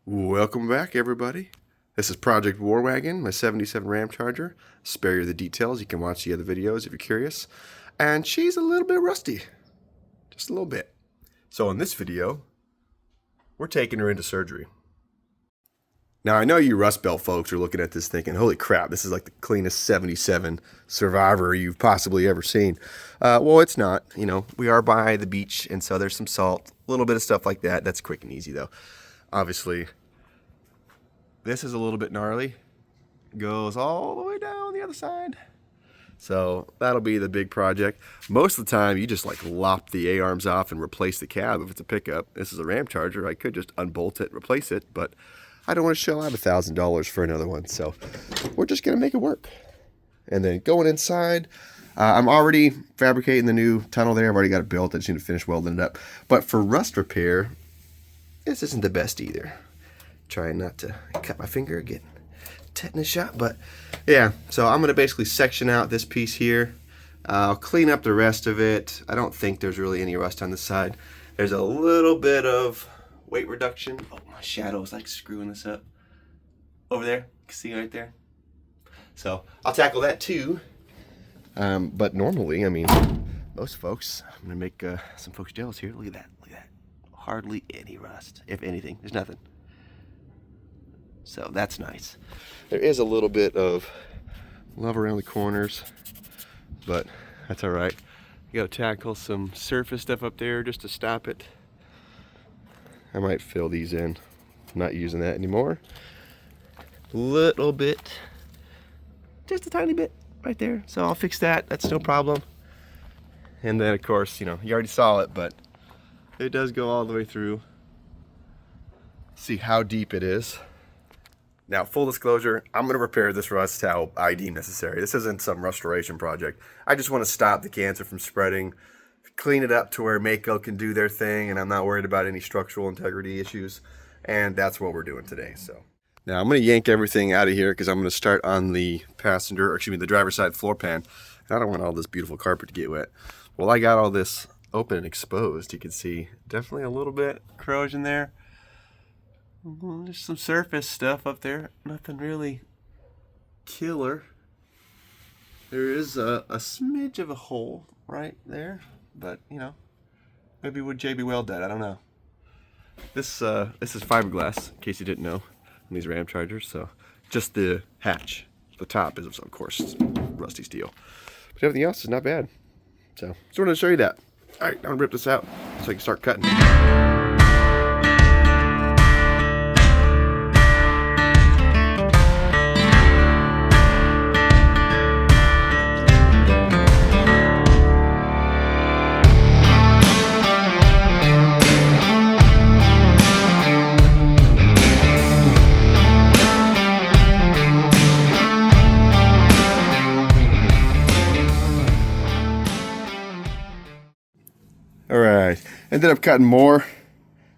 Welcome back, everybody. This is Project Wagon, my 77 Ramcharger. Spare you the details. You can watch the other videos if you're curious. And she's a little bit rusty. Just a little bit. So in this video, we're taking her into surgery. Now, I know you Rust Belt folks are looking at this thinking, holy crap, this is like the cleanest 77 Survivor you've possibly ever seen. Well, it's not. You know, we are by the beach, and so there's some salt, a little bit of stuff like that. That's quick and easy, though. Obviously, this is a little bit gnarly. Goes all the way down the other side. So that'll be the big project. Most of the time, you just like lop the A-arms off and replace the cab if it's a pickup. This is a Ramcharger. I could just unbolt it, replace it, but I don't want to shell out $1,000 for another one. So we're just going to make it work. And then going inside, I'm already fabricating the new tunnel there. I've already got it built. I just need to finish welding it up. But for rust repair, this isn't the best either. Trying not to cut my finger, get tetanus shot, but yeah. So I'm going to basically section out this piece here. I'll clean up the rest of it. I don't think there's really any rust on the side. There's a little bit of weight reduction. Oh, my shadow is like screwing this up. Over there, you can see right there. So I'll tackle that too. But normally, I mean, most folks, I'm going to make some folks jealous here. Look at that. Look at that. Hardly any rust. If anything, there's nothing. So that's nice. There is a little bit of love around the corners, but that's all right. You gotta tackle some surface stuff up there just to stop it. I might fill these in. I'm not using that anymore. Little bit, just a tiny bit right there. So I'll fix that. That's no problem. And then of course, you know, you already saw it, but it does go all the way through. See how deep it is. Now, full disclosure, I'm going to repair this rust how I deem necessary. This isn't some restoration project. I just want to stop the cancer from spreading, clean it up to where Mako can do their thing, and I'm not worried about any structural integrity issues. And that's what we're doing today. So now I'm going to yank everything out of here because I'm going to start on the passenger, or excuse me, the driver's side floor pan. I don't want all this beautiful carpet to get wet. Well, I got all this open and exposed. You can see definitely a little bit corrosion there. There's some surface stuff up there. Nothing really killer. There is a smidge of a hole right there, but you know, maybe would JB weld that? I don't know. This is fiberglass, in case you didn't know, on these Ramchargers. So just the hatch, the top is of course rusty steel, but everything else is not bad. So just wanted to show you that. All right, I'm gonna rip this out so I can start cutting. Alright, ended up cutting more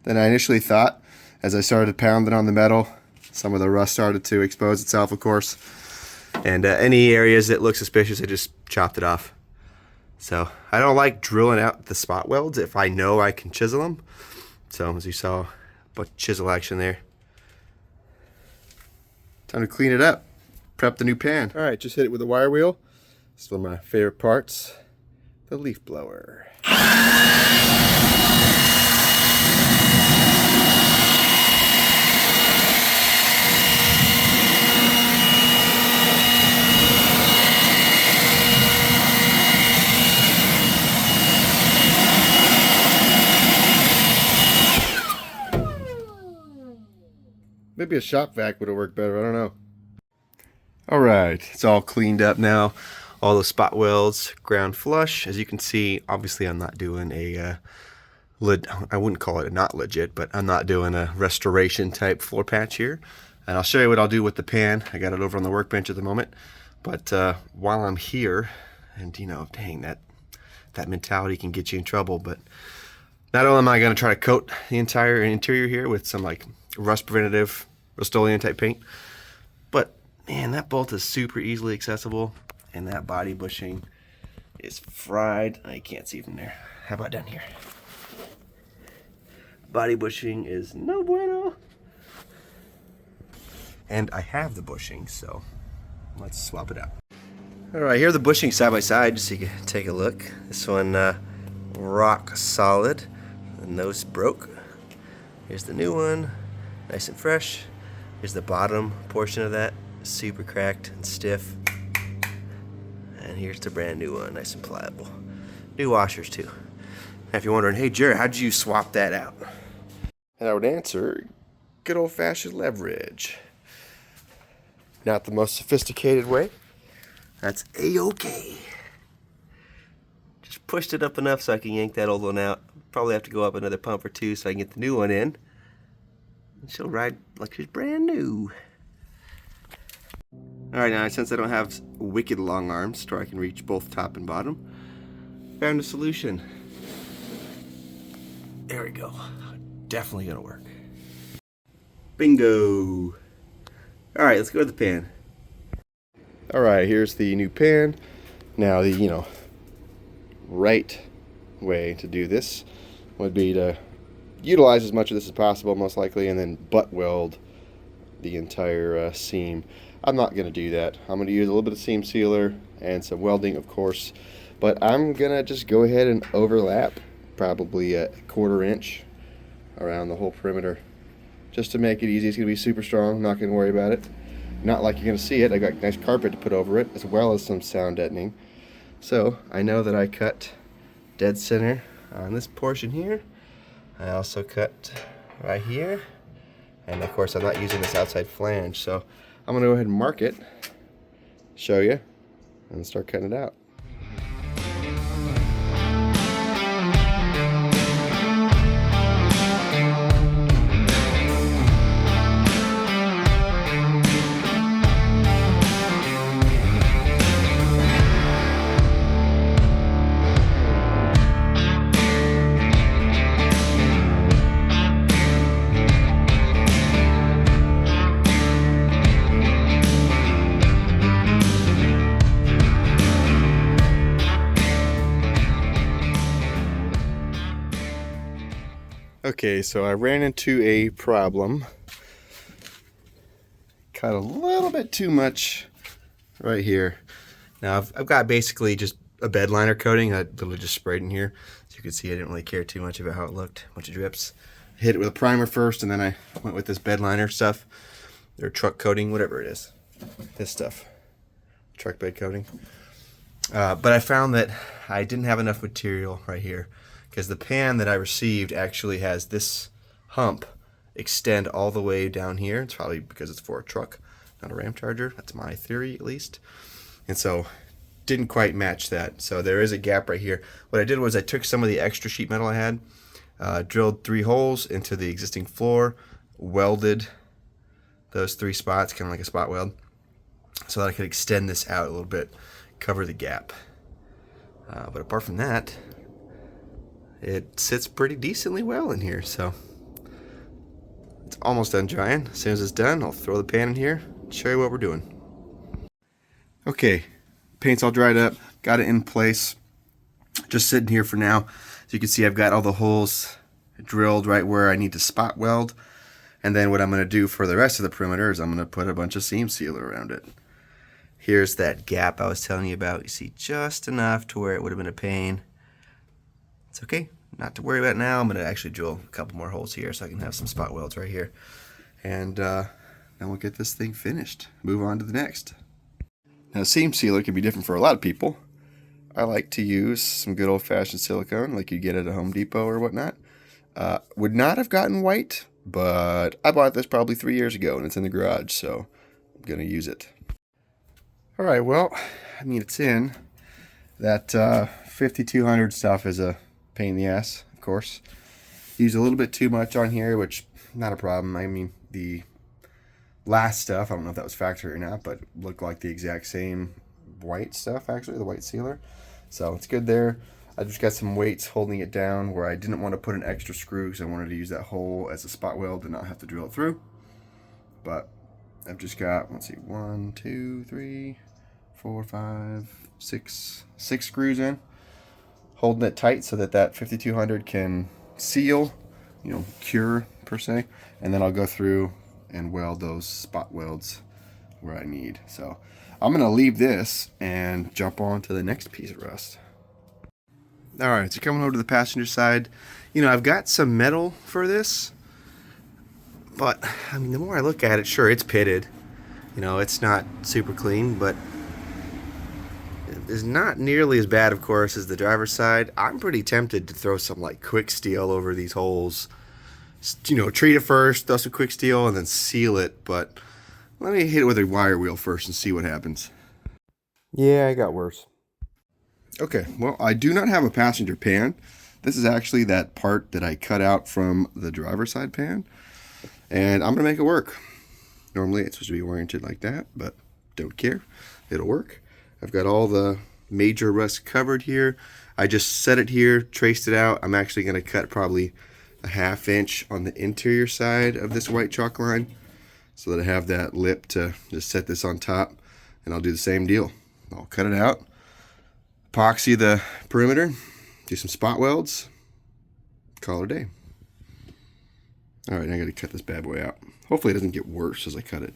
than I initially thought. As I started pounding on the metal, some of the rust started to expose itself, of course. And any areas that look suspicious, I just chopped it off. So I don't like drilling out the spot welds if I know I can chisel them. So as you saw, a bunch of chisel action there. Time to clean it up, prep the new pan. Alright, just hit it with a wire wheel. This is one of my favorite parts, the leaf blower. Maybe a shop vac would have worked better, I don't know. Alright, it's all cleaned up now. All the spot welds ground flush. As you can see, obviously I'm not doing a, I wouldn't call it a not legit, but I'm not doing a restoration type floor patch here. And I'll show you what I'll do with the pan. I got it over on the workbench at the moment. But while I'm here, and you know, dang, that mentality can get you in trouble. But not only am I going to try to coat the entire interior here with some like rust preventative Rust-Oleum type paint, but man, that bolt is super easily accessible. And that body bushing is fried. I can't see from there. How about down here? Body bushing is no bueno. And I have the bushings, so let's swap it out. Alright, here are the bushings side by side, just so you can take a look. This one, rock solid. The nose broke. Here's the new one, nice and fresh. Here's the bottom portion of that, super cracked and stiff. And here's the brand new one, nice and pliable. New washers too. Now if you're wondering, hey Jared, how'd you swap that out? And I would answer, good old fashioned leverage. Not the most sophisticated way. That's A-okay. Just pushed it up enough so I can yank that old one out. Probably have to go up another pump or two so I can get the new one in. And she'll ride like she's brand new. Alright, now since I don't have wicked long arms so I can reach both top and bottom, found a solution. There we go. Definitely gonna work. Bingo! Alright, let's go to the pan. Alright, here's the new pan. Now the, right way to do this would be to utilize as much of this as possible, most likely, and then butt weld the entire seam. I'm not going to do that. I'm going to use a little bit of seam sealer and some welding, of course, but I'm going to just go ahead and overlap probably a 1/4 inch around the whole perimeter just to make it easy. It's going to be super strong, not going to worry about it. Not like you're going to see it. I got nice carpet to put over it, as well as some sound deadening. So I know that I cut dead center on this portion here. I also cut right here, and of course I'm not using this outside flange, so I'm going to go ahead and mark it, show you, and start cutting it out. Okay, so I ran into a problem. Cut a little bit too much right here. Now I've got basically just a bed liner coating. I literally just sprayed in here. So you can see I didn't really care too much about how it looked. A bunch of drips. I hit it with a primer first, and then I went with this bed liner stuff. Or truck coating, whatever it is. This stuff. Truck bed coating. But I found that I didn't have enough material right here, because the pan that I received actually has this hump extend all the way down here. It's probably because it's for a truck, not a Ramcharger. That's my theory, at least. And so didn't quite match that. So there is a gap right here. What I did was I took some of the extra sheet metal I had, drilled 3 holes into the existing floor, welded those 3 spots, kind of like a spot weld, so that I could extend this out a little bit, cover the gap. But apart from that, it sits pretty decently well in here. So it's almost done drying. As soon as it's done, I'll throw the pan in here and show you what we're doing. Okay, paint's all dried up, got it in place, just sitting here for now. So you can see I've got all the holes drilled right where I need to spot weld. And then what I'm going to do for the rest of the perimeter is I'm going to put a bunch of seam sealer around it. Here's that gap I was telling you about. You see just enough to where it would have been a pain. It's okay, not to worry about now. I'm going to actually drill a couple more holes here so I can have some spot welds right here. And then we'll get this thing finished. Move on to the next. Now, seam sealer can be different for a lot of people. I like to use some good old-fashioned silicone like you get at a Home Depot or whatnot. Would not have gotten white, but I bought this probably 3 years ago and it's in the garage, so I'm going to use it. Alright, well, I mean, it's in. That 5200 stuff is a pain in the ass, of course. Use a little bit too much on here, which, not a problem. I mean, the last stuff, I don't know if that was factory or not, but looked like the exact same white stuff, actually, the white sealer. So it's good there. I just got some weights holding it down where I didn't want to put an extra screw because I wanted to use that hole as a spot weld and not have to drill it through. But I've just got, let's see, 1, 2, 3, 4, 5, 6 screws in, holding it tight so that that 5200 can seal, cure per se. And then I'll go through and weld those spot welds where I need. So I'm gonna leave this and jump on to the next piece of rust. All right, so coming over to the passenger side, you know, I've got some metal for this, but I mean, the more I look at it, sure, it's pitted. You know, it's not super clean, but it's not nearly as bad, of course, as the driver's side. I'm pretty tempted to throw some like quick steel over these holes. You know, treat it first, throw some quick steel, and then seal it. But let me hit it with a wire wheel first and see what happens. Yeah, I got worse. Okay, well, I do not have a passenger pan. This is actually that part that I cut out from the driver's side pan, and I'm gonna make it work. Normally it's supposed to be oriented like that, but don't care, it'll work. I've got all the major rust covered here. I just set it here, traced it out. I'm actually gonna cut probably a 1/2 inch on the interior side of this white chalk line so that I have that lip to just set this on top, and I'll do the same deal. I'll cut it out, epoxy the perimeter, do some spot welds, call it a day. All right, I gotta cut this bad boy out. Hopefully it doesn't get worse as I cut it.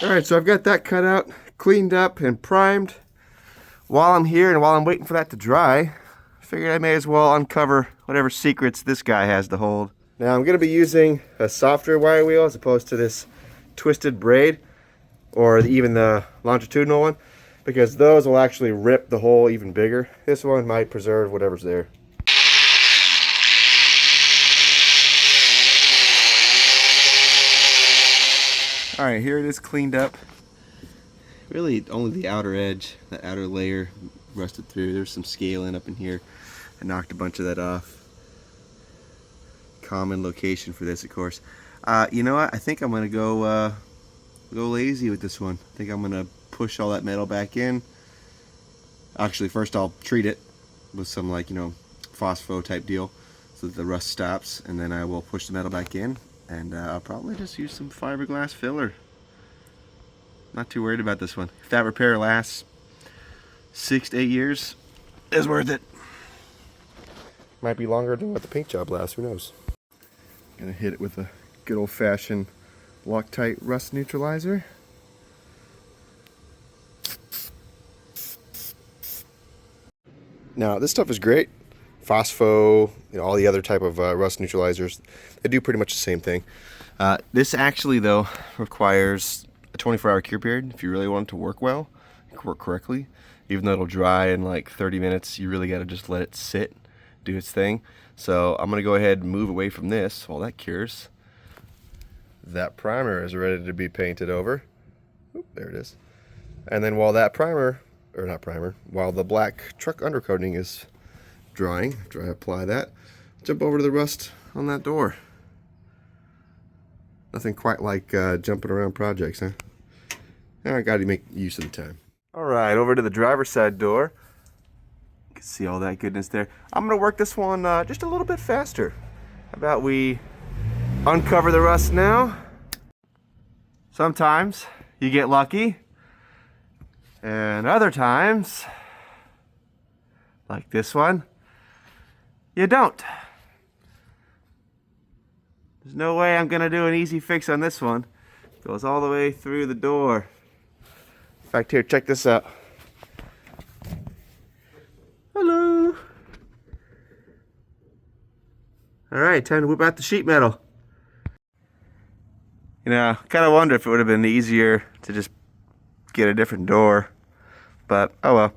All right, so I've got that cut out, cleaned up, and primed. While I'm here and while I'm waiting for that to dry, I figured I may as well uncover whatever secrets this guy has to hold. Now I'm gonna be using a softer wire wheel as opposed to this twisted braid, or even the longitudinal one, because those will actually rip the hole even bigger. This one might preserve whatever's there. All right, here it is cleaned up. Really only the outer edge, the outer layer rusted through. There's some scaling up in here. I knocked a bunch of that off. Common location for this, of course. You know what? I think I'm gonna go lazy with this one. I think I'm gonna push all that metal back in. Actually, first I'll treat it with some, like, you know, phospho type deal so that the rust stops, and then I will push the metal back in, and I'll probably just use some fiberglass filler. Not too worried about this one. If that repair lasts 6 to 8 years, it's worth it. Might be longer than what the paint job lasts, who knows. Gonna hit it with a good old-fashioned Loctite rust neutralizer. Now this stuff is great. Phospho, you know, all the other type of rust neutralizers, they do pretty much the same thing. This actually, though, requires a 24-hour cure period if you really want it to work well, work correctly. Even though it'll dry in like 30 minutes, you really got to just let it sit, do its thing. So I'm going to go ahead and move away from this while that cures. That primer is ready to be painted over. Oop, there it is. And then while that primer, or not primer, while the black truck undercoating is drying, after I apply that, jump over to the rust on that door. Nothing quite like jumping around projects, huh? I got to make use of the time. All right, over to the driver's side door. You can see all that goodness there. I'm going to work this one just a little bit faster. How about we uncover the rust now? Sometimes you get lucky, and other times, like this one, you don't. There's no way I'm gonna do an easy fix on this one. It goes all the way through the door. In fact, here, check this out. Hello. All right, time to whip out the sheet metal. You know, kind of wonder if it would have been easier to just get a different door, but oh well.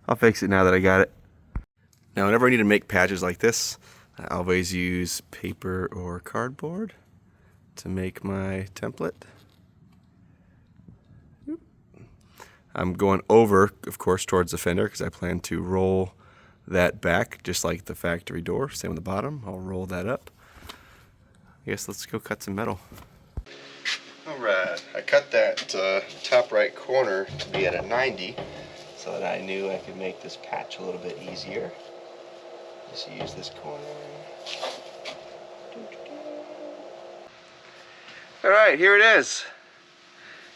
I'll fix it now that I got it. Now, whenever I need to make patches like this, I always use paper or cardboard to make my template. I'm going over, of course, towards the fender because I plan to roll that back just like the factory door. Same with the bottom. I'll roll that up. I guess let's go cut some metal. Alright, I cut that top right corner to be at a 90 so that I knew I could make this patch a little bit easier. Just use this corner. Alright, here it is.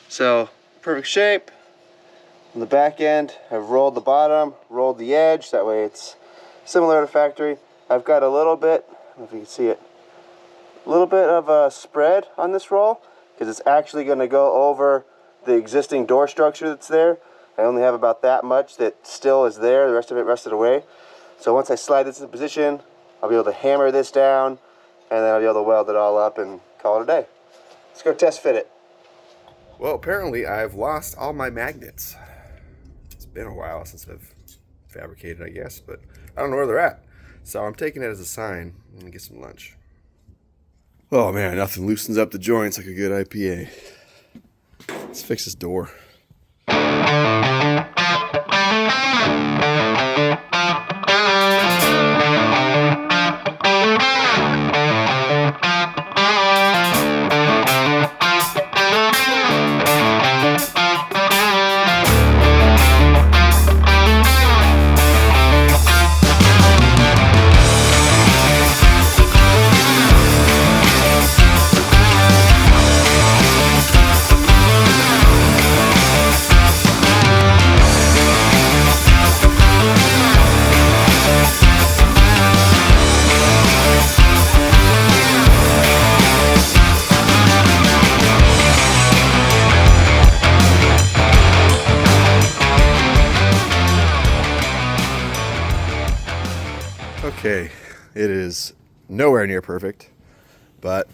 So, perfect shape. On the back end, I've rolled the bottom, rolled the edge, that way it's similar to factory. I've got a little bit, I don't know if you can see it, a little bit of a spread on this roll, because it's actually going to go over the existing door structure that's there. I only have about that much that still is there, the rest of it rusted away. So once I slide this into position, I'll be able to hammer this down, and then I'll be able to weld it all up and call it a day. Let's go test fit it. Well, apparently I've lost all my magnets. It's been a while since I've fabricated, I guess, but I don't know where they're at. So I'm taking it as a sign. I'm gonna get some lunch. Oh man, nothing loosens up the joints like a good IPA. Let's fix this door. Okay, it is nowhere near perfect, but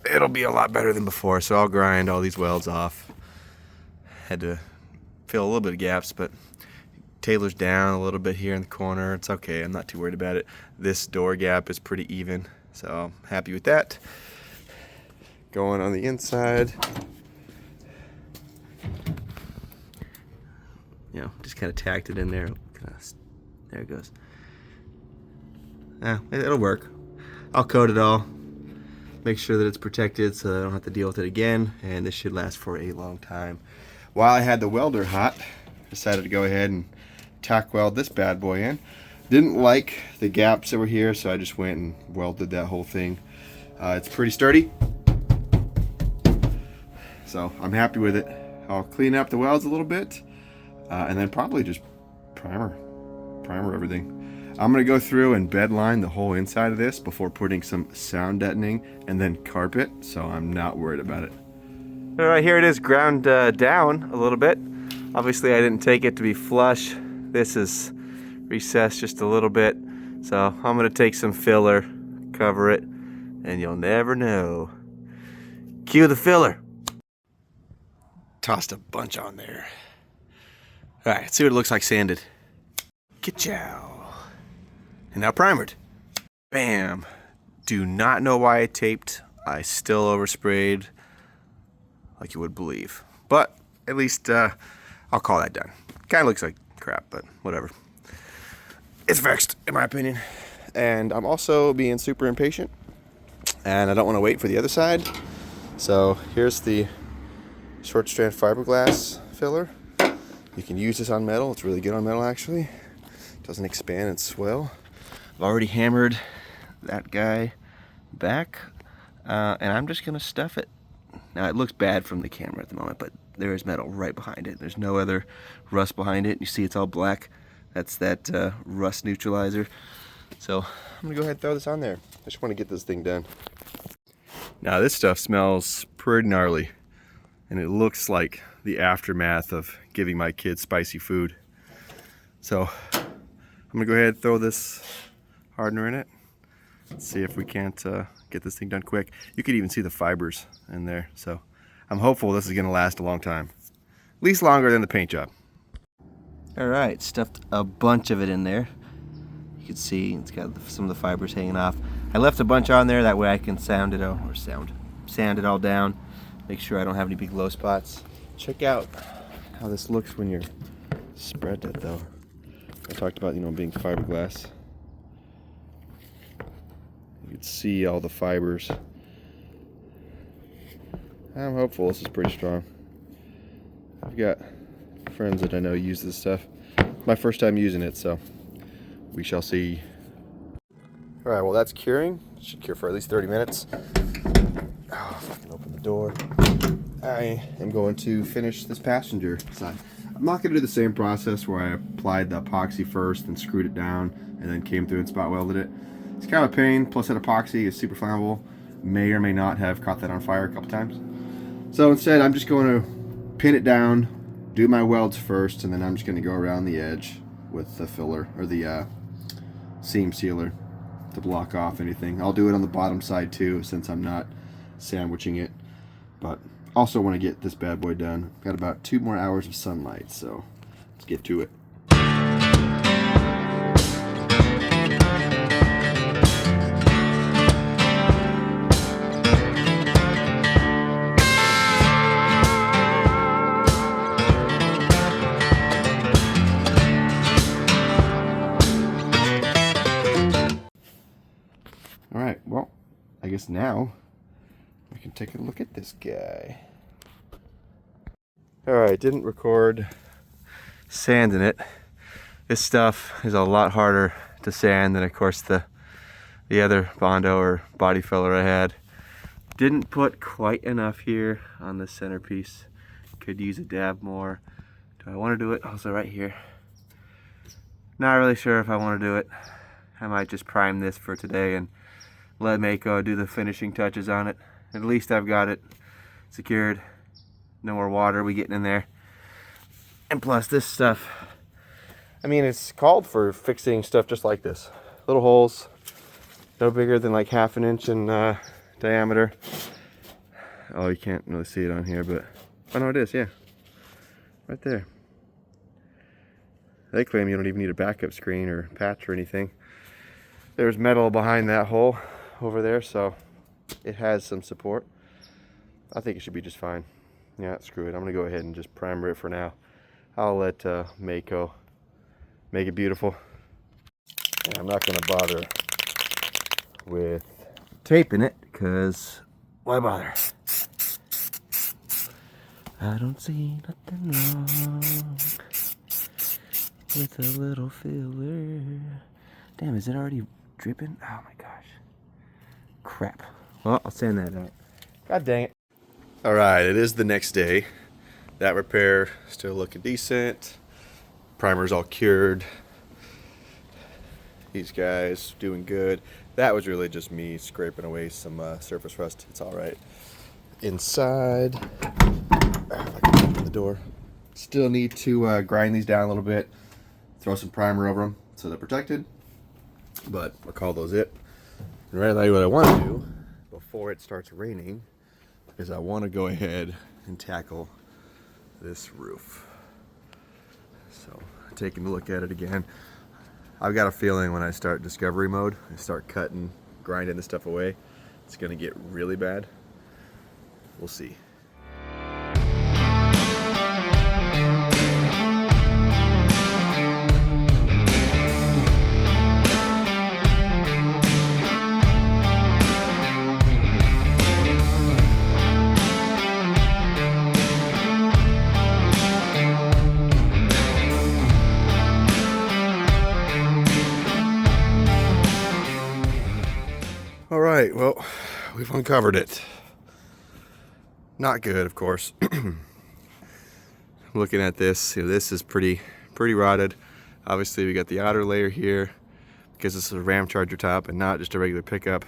it'll be a lot better than before, so I'll grind all these welds off. Had to fill a little bit of gaps, but tailor's down a little bit here in the corner. It's okay, I'm not too worried about it. This door gap is pretty even, so I'm happy with that. Going on the inside. You know, just kind of tacked it in there. There it goes. Yeah, it'll work. I'll coat it all, make sure that it's protected so that I don't have to deal with it again, and this should last for a long time. While I had the welder hot, decided to go ahead and tack weld this bad boy in. Didn't like the gaps that were here, so I just went and welded that whole thing. It's pretty sturdy, so I'm happy with it. I'll clean up the welds a little bit, and then probably just primer everything. I'm going to go through and bed line the whole inside of this before putting some sound deadening and then carpet, so I'm not worried about it. All right, here it is ground down a little bit. Obviously I didn't take it to be flush. This is recessed just a little bit, so I'm going to take some filler, cover it, and you'll never know. Cue the filler. Tossed a bunch on there. All right, let's see what it looks like sanded. Ka-chow. And now primered. Bam. Do not know why I taped. I still oversprayed like you would believe. But at least I'll call that done. Kind of looks like crap, but whatever. It's fixed, in my opinion. And I'm also being super impatient. And I don't want to wait for the other side. So here's the short strand fiberglass filler. You can use this on metal. It's really good on metal, actually. It doesn't expand and swell. I've already hammered that guy back, and I'm just going to stuff it. Now, it looks bad from the camera at the moment, but there is metal right behind it. There's no other rust behind it. You see it's all black. That's that rust neutralizer. So I'm going to go ahead and throw this on there. I just want to get this thing done. Now, this stuff smells pretty gnarly, and it looks like the aftermath of giving my kids spicy food. So I'm going to go ahead and throw this hardener in it. Let's see if we can't get this thing done quick. You could even see the fibers in there, so I'm hopeful this is going to last a long time. At least longer than the paint job. Alright, stuffed a bunch of it in there. You can see it's got some of the fibers hanging off. I left a bunch on there, that way I can sand it all down. Make sure I don't have any big low spots. Check out how this looks when you're spread it though. I talked about, being fiberglass. You can see all the fibers. I'm hopeful this is pretty strong. I've got friends that I know use this stuff. My first time using it, so we shall see. All right, well that's curing. It should cure for at least 30 minutes. Oh, if I can open the door. I am going to finish this passenger side. I'm not going to do the same process where I applied the epoxy first and screwed it down and then came through and spot welded it. It's kind of a pain, plus that epoxy is super flammable. May or may not have caught that on fire a couple times. So instead, I'm just going to pin it down, do my welds first, and then I'm just going to go around the edge with the filler, or the seam sealer, to block off anything. I'll do it on the bottom side too, since I'm not sandwiching it. But also want to get this bad boy done. Got about 2 more hours of sunlight, so let's get to it. Alright, well, I guess now we can take a look at this guy. Alright, didn't record sanding it. This stuff is a lot harder to sand than, of course, the other Bondo or body filler I had. Didn't put quite enough here on the centerpiece. Could use a dab more. Do I want to do it? Also right here. Not really sure if I want to do it. I might just prime this for today and let Mako do the finishing touches on it. At least I've got it secured. No more water we getting in there. And plus this stuff, I mean, it's called for fixing stuff just like this. Little holes, no bigger than like 1/2 inch in diameter. Oh, you can't really see it on here, but oh no, it is, yeah. Right there. They claim you don't even need a backup screen or patch or anything. There's metal behind that hole over there, so it has some support. I think it should be just fine. Yeah, screw it. I'm gonna go ahead and just primer it for now. I'll let Mako make it beautiful. And I'm not gonna bother with taping it, because why bother? I don't see nothing wrong with a little filler. Damn, is it already dripping? Oh my gosh. Crap. Well, I'll sand that out. God dang it. Alright, it is the next day. That repair still looking decent. Primer's all cured. These guys doing good. That was really just me scraping away some surface rust. It's alright. Inside, if I can open the door. Still need to grind these down a little bit. Throw some primer over them so they're protected. But I'll call those it. And right now what I want to do before it starts raining is I want to go ahead and tackle this roof. So taking a look at it again. I've got a feeling when I start discovery mode, I start cutting, grinding this stuff away, it's going to get really bad. We'll see. All right, well, we've uncovered it. Not good, of course. Looking at this, you know, this is pretty rotted. Obviously, we got the outer layer here because this is a Ramcharger top and not just a regular pickup.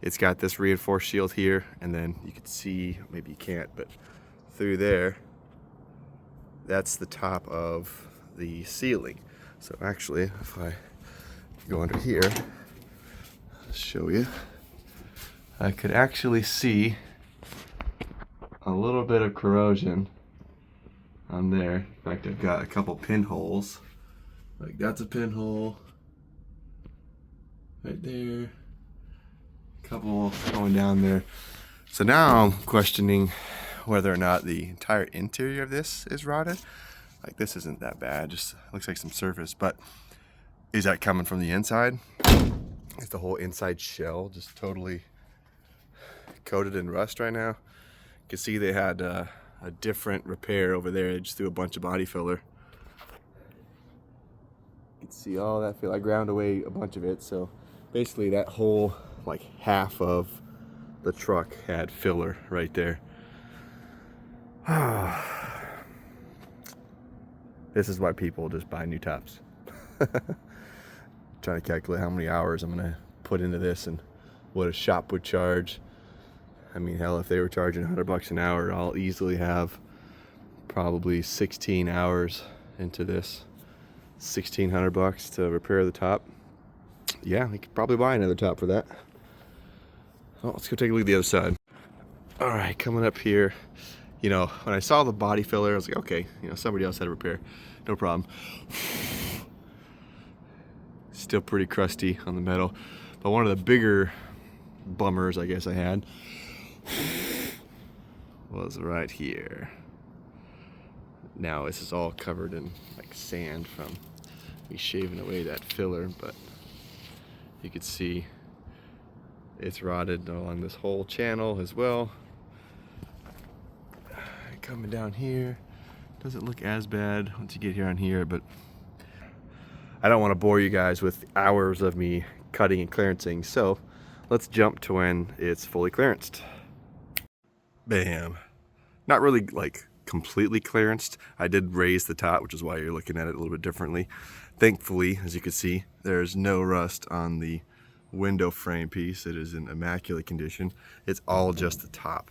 It's got this reinforced shield here, and then you can see, maybe you can't, but through there, that's the top of the ceiling. So actually, if I go under here, show you, I could actually see a little bit of corrosion on there. In fact, I've got a couple pinholes. Like that's a pinhole right there, a couple going down there. So now I'm questioning whether or not the entire interior of this is rotted. Like this isn't that bad, just looks like some surface, but is that coming from the inside? Is the whole inside shell just totally coated in rust right now? You can see they had a different repair over there. They just threw a bunch of body filler. You can see all that filler. I ground away a bunch of it, so basically that whole like half of the truck had filler right there. This is why people just buy new tops. Trying to calculate how many hours I'm gonna put into this and what a shop would charge. I mean, hell, if they were charging $100 an hour, I'll easily have probably 16 hours into this. $1,600 to repair the top. Yeah, we could probably buy another top for that. Well, let's go take a look at the other side. All right, coming up here, you know, when I saw the body filler, I was like, okay, you know, somebody else had to repair, no problem. Still pretty crusty on the metal, but one of the bigger bummers I guess I had was right here. Now this is all covered in like sand from me shaving away that filler, but you can see it's rotted along this whole channel as well. Coming down here, doesn't look as bad once you get here on here, but I don't want to bore you guys with hours of me cutting and clearancing, so let's jump to when it's fully clearanced. Bam. Not really like completely clearanced. I did raise the top, which is why you're looking at it a little bit differently. Thankfully, as you can see, there's no rust on the window frame piece. It is in immaculate condition. It's all just the top.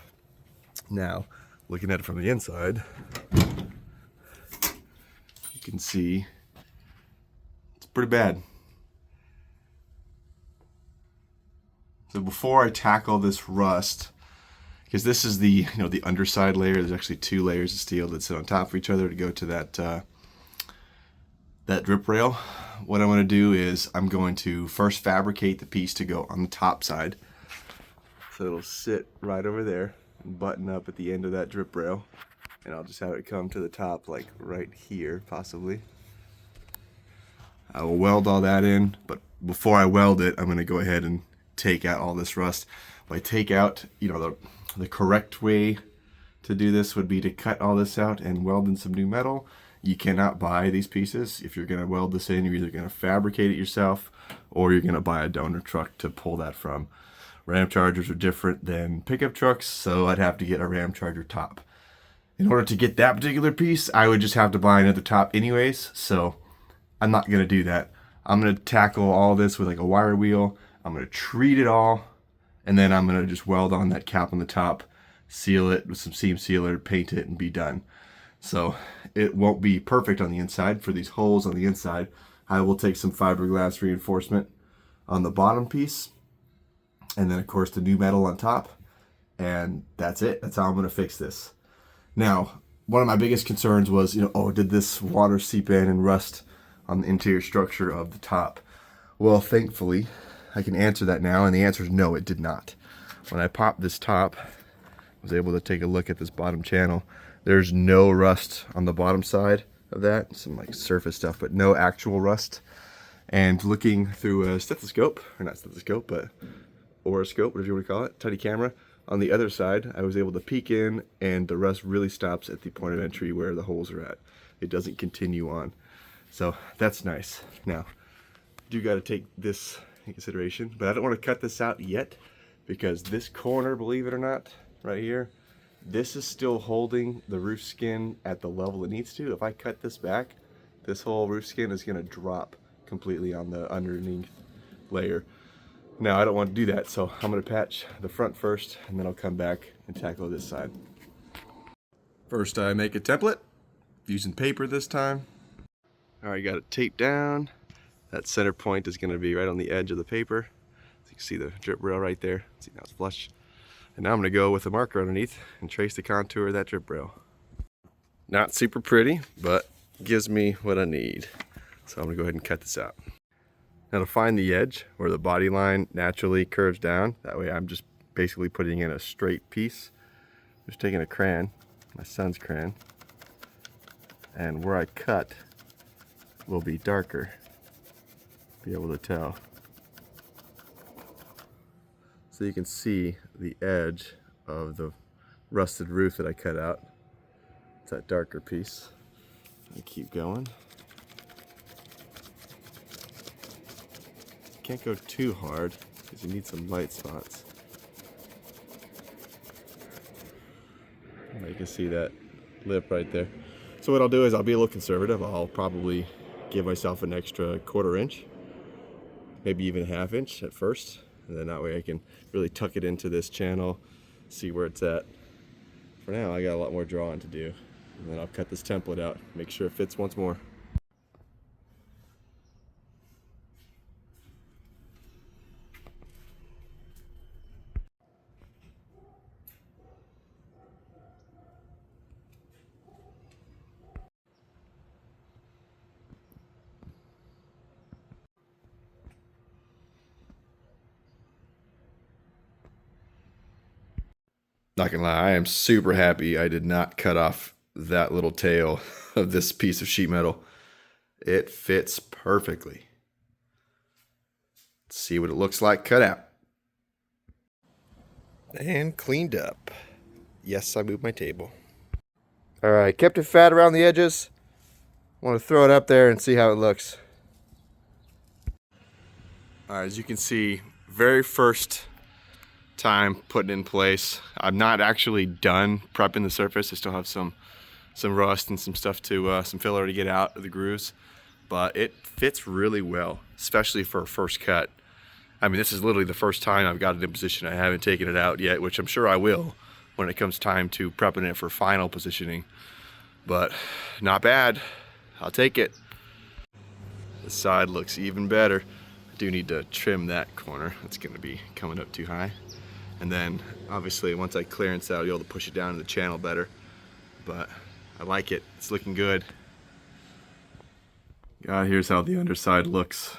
Now, looking at it from the inside, you can see it's pretty bad. So before I tackle this rust, because this is the, you know, the underside layer, there's actually two layers of steel that sit on top of each other to go to that that drip rail. What I'm going to do is I'm going to first fabricate the piece to go on the top side. So it'll sit right over there and button up at the end of that drip rail. And I'll just have it come to the top like right here, possibly. I will weld all that in, but before I weld it, I'm going to go ahead and take out all this rust. By take out, you know, the correct way to do this would be to cut all this out and weld in some new metal. You cannot buy these pieces. If you're going to weld this in, you're either going to fabricate it yourself or you're going to buy a donor truck to pull that from. Ramchargers are different than pickup trucks, so I'd have to get a Ramcharger top. In order to get that particular piece, I would just have to buy another top anyways, so I'm not going to do that. I'm going to tackle all this with like a wire wheel. I'm going to treat it all, and then I'm going to just weld on that cap on the top, seal it with some seam sealer, paint it, and be done. So it won't be perfect on the inside. For these holes on the inside, I will take some fiberglass reinforcement on the bottom piece, and then of course the new metal on top, and that's it. That's how I'm going to fix this. Now, one of my biggest concerns was, you know, oh, did this water seep in and rust on the interior structure of the top? Well, thankfully, I can answer that now, and the answer is no, it did not. When I popped this top, I was able to take a look at this bottom channel. There's no rust on the bottom side of that, some like surface stuff, but no actual rust. And looking through a stethoscope, or not stethoscope, but oroscope, whatever you want to call it, tiny camera, on the other side, I was able to peek in, and the rust really stops at the point of entry where the holes are at. It doesn't continue on. So that's nice. Now, you got to take this in consideration, but I don't want to cut this out yet because this corner, believe it or not, right here, this is still holding the roof skin at the level it needs to. If I cut this back, this whole roof skin is going to drop completely on the underneath layer. Now I don't want to do that, so I'm going to patch the front first, and then I'll come back and tackle this side. First I make a template, using paper this time. Alright, got it taped down. That center point is going to be right on the edge of the paper. So you can see the drip rail right there. See, now it's flush. And now I'm going to go with a marker underneath and trace the contour of that drip rail. Not super pretty, but gives me what I need. So I'm going to go ahead and cut this out. Now to find the edge where the body line naturally curves down, that way I'm just basically putting in a straight piece. Just taking a crayon, my son's crayon, and where I cut will be darker. Be able to tell. So you can see the edge of the rusted roof that I cut out. It's that darker piece. And keep going. Can't go too hard because you need some light spots. You can see that lip right there. So what I'll do is I'll be a little conservative. I'll probably give myself an extra 1/4 inch, maybe even 1/2 inch at first, and then that way I can really tuck it into this channel, see where it's at. For now, I got a lot more drawing to do, and then I'll cut this template out, make sure it fits once more. Not gonna lie, I am super happy I did not cut off that little tail of this piece of sheet metal. It fits perfectly. Let's see what it looks like cut out. And cleaned up. Yes, I moved my table. All right, kept it fat around the edges. Want to throw it up there and see how it looks. All right, as you can see, very first time putting in place. I'm not actually done prepping the surface. I still have some rust and some stuff to some filler to get out of the grooves, but it fits really well, especially for a first cut. I mean, this is literally the first time I've got it in position. I haven't taken it out yet, which I'm sure I will when it comes time to prepping it for final positioning, but not bad. I'll take it. This side looks even better. I do need to trim that corner. It's going to be coming up too high. And then obviously once I clearance out, you'll be able to push it down in the channel better. But I like it. It's looking good. God, here's how the underside looks.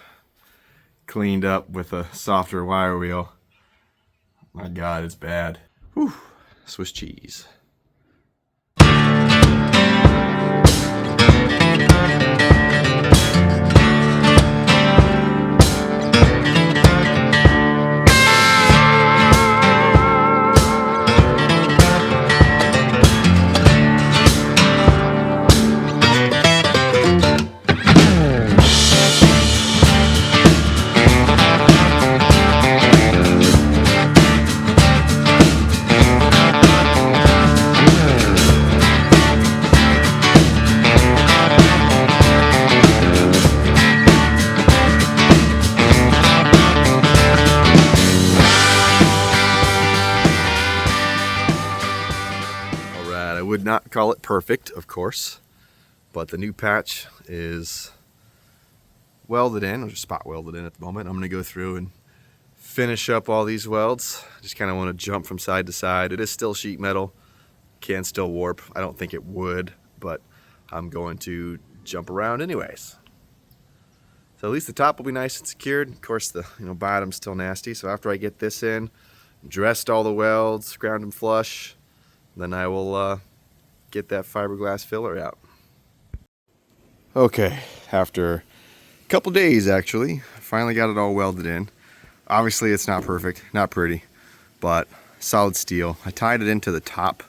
Cleaned up with a softer wire wheel. My God, it's bad. Whew. Swiss cheese. Would not call it perfect, of course, but the new patch is welded in, or spot welded in at the moment. I'm going to go through and finish up all these welds. Just kind of want to jump from side to side. It is still sheet metal, can still warp. I don't think it would, but I'm going to jump around anyways. So at least the top will be nice and secured. Of course, the bottom's still nasty. So after I get this in, dressed all the welds, ground them flush, then I will get that fiberglass filler out. Okay, after a couple days actually, I finally got it all welded in. Obviously it's not perfect, not pretty, but solid steel. I tied it into the top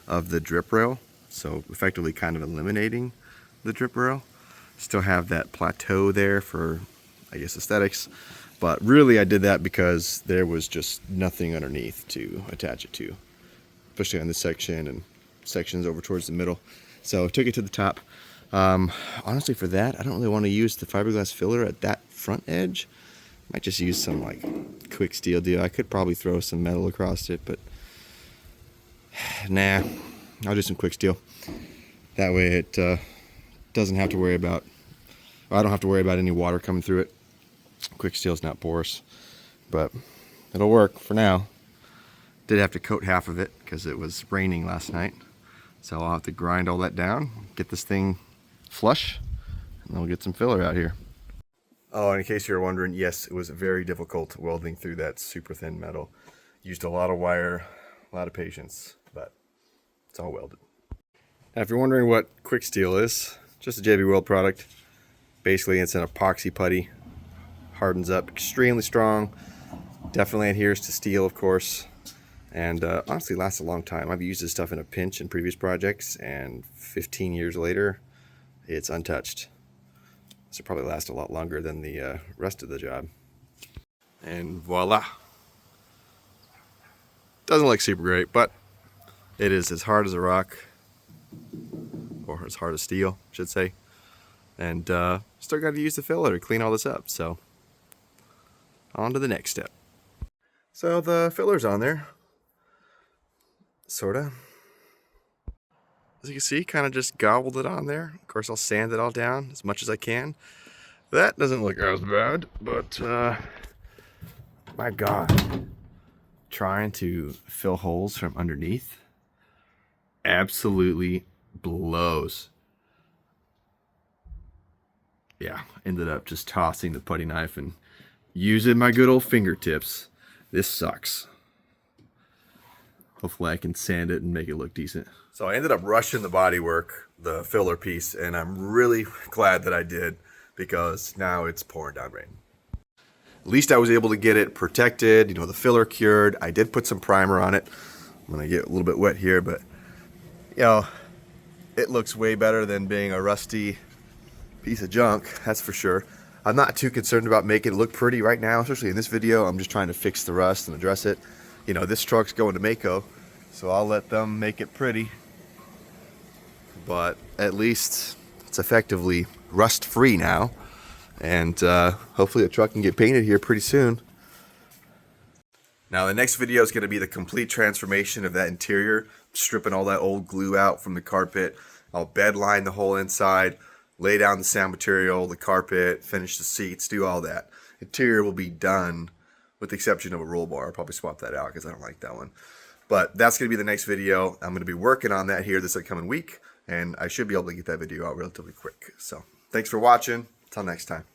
of the drip rail, so effectively kind of eliminating the drip rail. Still have that plateau there for, I guess, aesthetics, but really I did that because there was just nothing underneath to attach it to, especially on this section and sections over towards the middle. So I took it to the top. Honestly, for that, I don't really want to use the fiberglass filler at that front edge. Might just use some like quick steel deal. I could probably throw some metal across it, but nah, I'll do some quick steel. That way it doesn't have to worry about, I don't have to worry about any water coming through it. Quick steel's not porous, but it'll work for now. Did have to coat half of it because it was raining last night. So I'll have to grind all that down, get this thing flush, and then we'll get some filler out here. Oh, and in case you're wondering, yes, it was very difficult welding through that super thin metal. Used a lot of wire, a lot of patience, but it's all welded. Now, if you're wondering what quick steel is, just a JB Weld product. Basically, it's an epoxy putty, hardens up extremely strong, definitely adheres to steel, of course. And honestly lasts a long time. I've used this stuff in a pinch in previous projects, and 15 years later, it's untouched. This will probably last a lot longer than the rest of the job. And voila. Doesn't look super great, but it is as hard as a rock, or or as hard as steel, I should say. And still got to use the filler to clean all this up. So on to the next step. So the filler's on there, sorta. As you can see, kind of just gobbled it on there. Of course, I'll sand it all down as much as I can. That doesn't look as bad, but my God, trying to fill holes from underneath absolutely blows. Yeah, ended up just tossing the putty knife and using my good old fingertips. This sucks. Hopefully I can sand it and make it look decent. So I ended up rushing the bodywork, the filler piece, and I'm really glad that I did, because now it's pouring down rain. At least I was able to get it protected, you know, the filler cured. I did put some primer on it. I'm gonna get a little bit wet here, but you know, it looks way better than being a rusty piece of junk, that's for sure. I'm not too concerned about making it look pretty right now, especially in this video. I'm just trying to fix the rust and address it. You know, this truck's going to Mako, so I'll let them make it pretty. But at least it's effectively rust-free now. And hopefully the truck can get painted here pretty soon. Now the next video is going to be the complete transformation of that interior, stripping all that old glue out from the carpet. I'll bed line the whole inside, lay down the sound material, the carpet, finish the seats, do all that. Interior will be done with the exception of a roll bar. I'll probably swap that out because I don't like that one. But that's going to be the next video. I'm going to be working on that here this upcoming week, and I should be able to get that video out relatively quick. So thanks for watching. Until next time.